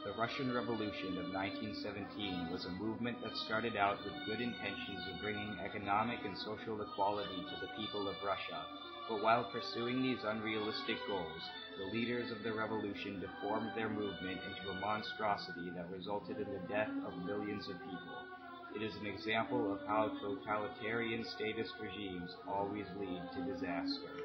The Russian Revolution of 1917 was a movement that started out with good intentions of bringing economic and social equality to the people of Russia, but while pursuing these unrealistic goals, the leaders of the revolution deformed their movement into a monstrosity that resulted in the death of millions of people. It is an example of how totalitarian statist regimes always lead to disaster.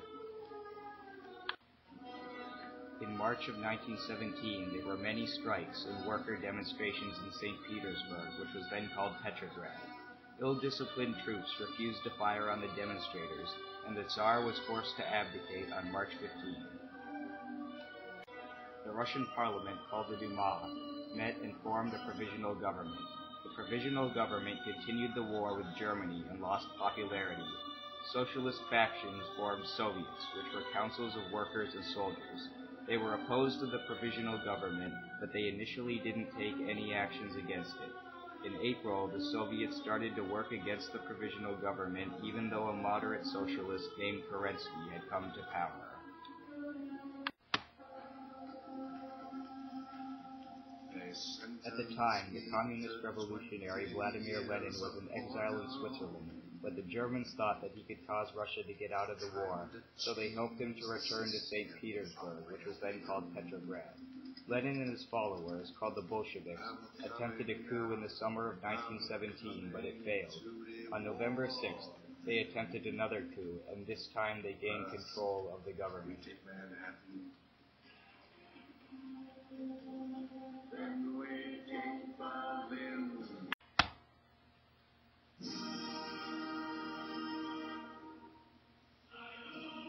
In March of 1917, there were many strikes and worker demonstrations in St. Petersburg, which was then called Petrograd. Ill-disciplined troops refused to fire on the demonstrators, and the Tsar was forced to abdicate on March 15. The Russian parliament, called the Duma, met and formed a provisional government. The provisional government continued the war with Germany and lost popularity. Socialist factions formed Soviets, which were councils of workers and soldiers. They were opposed to the provisional government, but they initially didn't take any actions against it. In April, the Soviets started to work against the provisional government, even though a moderate socialist named Kerensky had come to power. At the time, the communist revolutionary Vladimir Lenin was in exile in Switzerland, but the Germans thought that he could cause Russia to get out of the war, so they hoped him to return to St. Petersburg, which was then called Petrograd. Lenin and his followers, called the Bolsheviks, attempted a coup in the summer of 1917, but it failed. On November 6th, they attempted another coup, and this time they gained control of the government.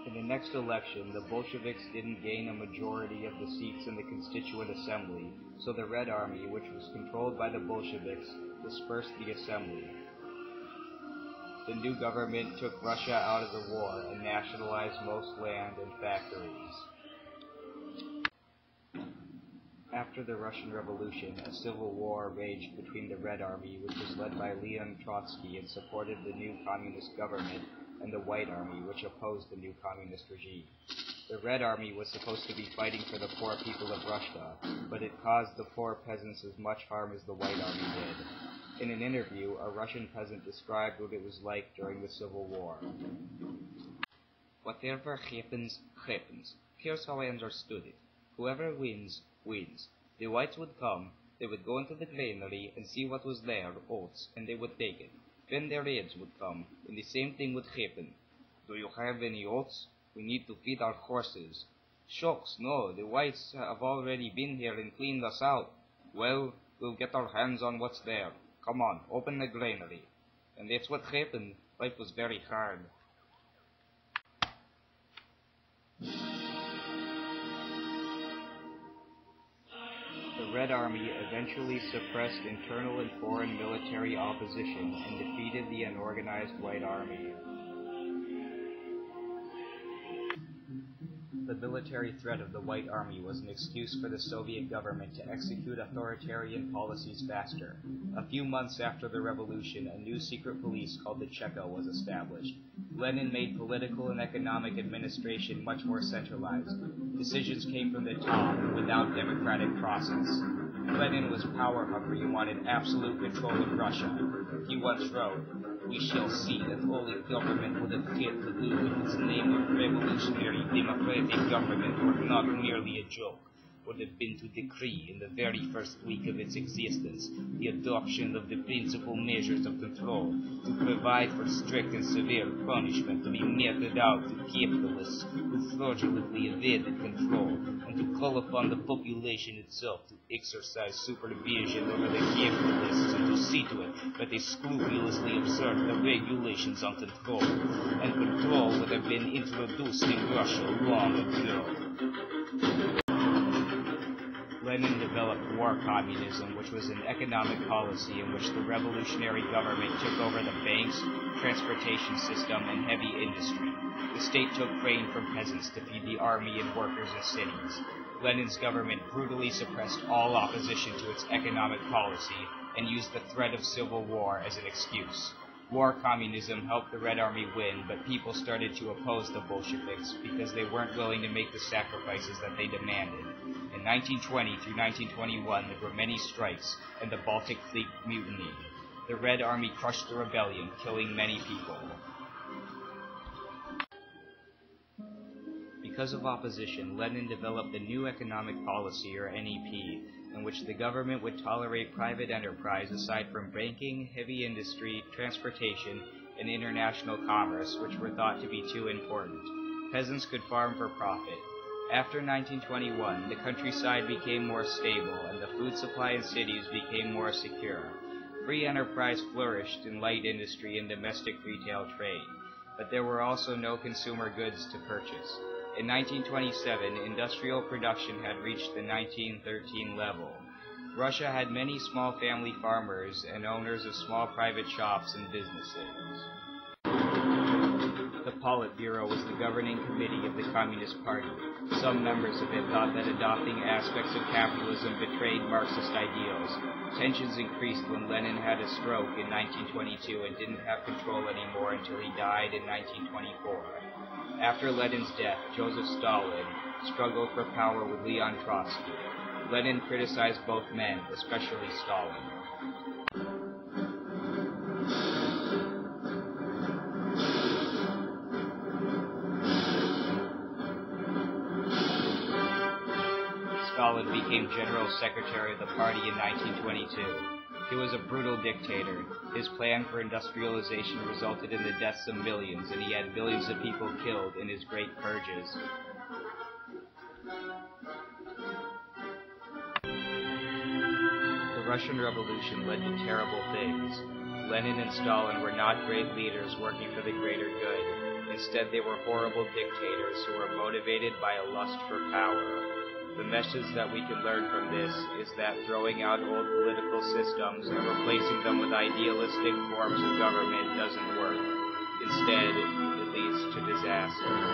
In the next election, the Bolsheviks didn't gain a majority of the seats in the Constituent Assembly, so the Red Army, which was controlled by the Bolsheviks, dispersed the assembly. The new government took Russia out of the war and nationalized most land and factories. After the Russian Revolution, a civil war raged between the Red Army, which was led by Leon Trotsky and supported the new communist government, and the White Army, which opposed the new communist regime. The Red Army was supposed to be fighting for the poor people of Russia, but it caused the poor peasants as much harm as the White Army did. In an interview, a Russian peasant described what it was like during the Civil War. Whatever happens, happens. Here's how I understood it. Whoever wins, wins. The whites would come, they would go into the granary and see what was there, oats, and they would take it. Then the Reds would come, and the same thing would happen. Do you have any oats? We need to feed our horses. Shucks, no, the whites have already been here and cleaned us out. Well, we'll get our hands on what's there. Come on, open the granary. And that's what happened. Life was very hard. The Red Army eventually suppressed internal and foreign military opposition and defeated the unorganized White Army. The military threat of the White Army was an excuse for the Soviet government to execute authoritarian policies faster. A few months after the revolution, a new secret police called the Cheka was established. Lenin made political and economic administration much more centralized. Decisions came from the top without democratic process. Lenin was power-hungry and wanted absolute control of Russia. He once wrote, "We shall see that all the government would have had to do with its name of revolutionary democratic government were not merely a joke, would have been to decree in the very first week of its existence the adoption of the principal measures of control, to provide for strict and severe punishment to be meted out to capitalists who fraudulently evaded control, and to call upon the population itself to exercise supervision over the capitalists and to see to it that they scrupulously observe the regulations on control, and control would have been introduced in Russia long ago." Lenin developed war communism, which was an economic policy in which the revolutionary government took over the banks, transportation system, and heavy industry. The state took grain from peasants to feed the army and workers in cities. Lenin's government brutally suppressed all opposition to its economic policy and used the threat of civil war as an excuse. War communism helped the Red Army win, but people started to oppose the Bolsheviks because they weren't willing to make the sacrifices that they demanded. In 1920 through 1921, there were many strikes, and the Baltic Fleet mutinied. The Red Army crushed the rebellion, killing many people. Because of opposition, Lenin developed the New Economic Policy, or NEP, in which the government would tolerate private enterprise aside from banking, heavy industry, transportation, and international commerce, which were thought to be too important. Peasants could farm for profit. After 1921, the countryside became more stable, and the food supply in cities became more secure. Free enterprise flourished in light industry and domestic retail trade, but there were also no consumer goods to purchase. In 1927, industrial production had reached the 1913 level. Russia had many small family farmers and owners of small private shops and businesses. The Politburo was the governing committee of the Communist Party. Some members of it thought that adopting aspects of capitalism betrayed Marxist ideals. Tensions increased when Lenin had a stroke in 1922 and didn't have control anymore until he died in 1924. After Lenin's death, Joseph Stalin struggled for power with Leon Trotsky. Lenin criticized both men, especially Stalin. Stalin became General Secretary of the party in 1922. He was a brutal dictator. His plan for industrialization resulted in the deaths of millions, and he had millions of people killed in his great purges. The Russian Revolution led to terrible things. Lenin and Stalin were not great leaders working for the greater good. Instead, they were horrible dictators who were motivated by a lust for power. The message that we can learn from this is that throwing out old political systems and replacing them with idealistic forms of government doesn't work. Instead, it leads to disaster.